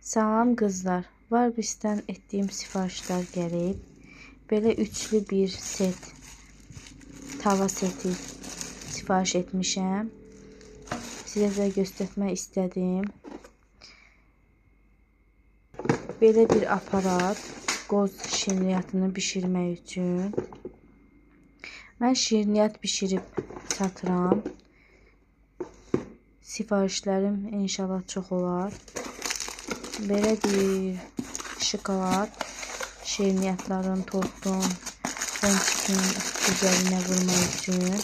Salam qızlar. Warbis'dən etdiyim sifarişlər gəlib. Belə üçlü bir set, tava seti sifariş etmişəm. Sizə də göstərmək istədim. Belə bir aparat, qoz şirniyyatını bişirmək üçün. Mən şirniyyat bişirib satıram. Sifarişlərim inşallah çox olar. Belə bir şokolad, şirniyyatların, tortun, ponçikin üzərinə vurmaq üçün.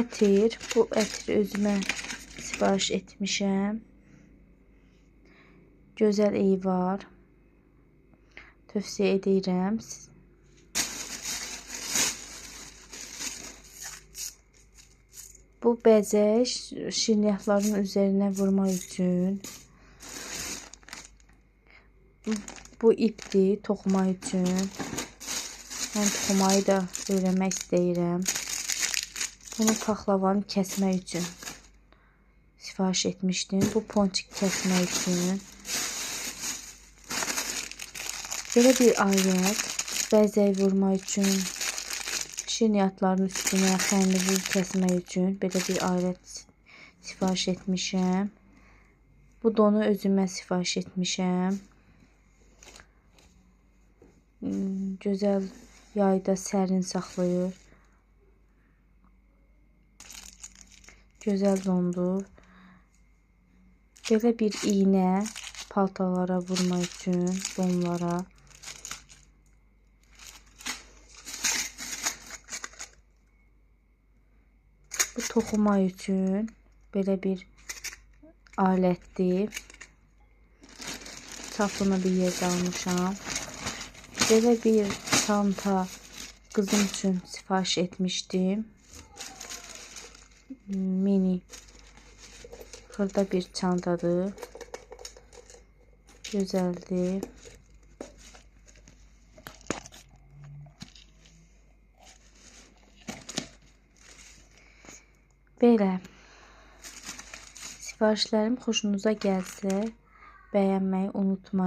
Ətir, bu ətiri özümə sifariş etmişəm. Gözəl iyi var. Tövsiyə edirəm. Bu bəzək şirniyyatların üzərinə vurmaq üçün. Bu ipdir, toxumaq üçün. Mən toxumayı da öyrənmək istəyirəm. Bunu paxlavanı kəsmək üçün sifariş etmişdim. Bu ponçik kəsmək üçün. Belə bir alət, bəzək vurmaq üçün, şirniyyatların üstünə xəndəvur kəsmək üçün belə bir alət sifariş etmişəm. Bu donu özümə sifariş etmişəm. Gözəl yayda sərin saxlayır. Gözəl dondur. Belə bir iynə paltalara vurmaq üçün, donlara. Bu toxumaq üçün belə bir alətdir. Sapını bir yerdə almışam. Belə bir çanta qızım üçün sifariş etmişdim. Mini xırda bir çantadır. Gözəldir. Belə. Sifarişlərim xoşunuza gəlsə, bəyənməyi unutmayın.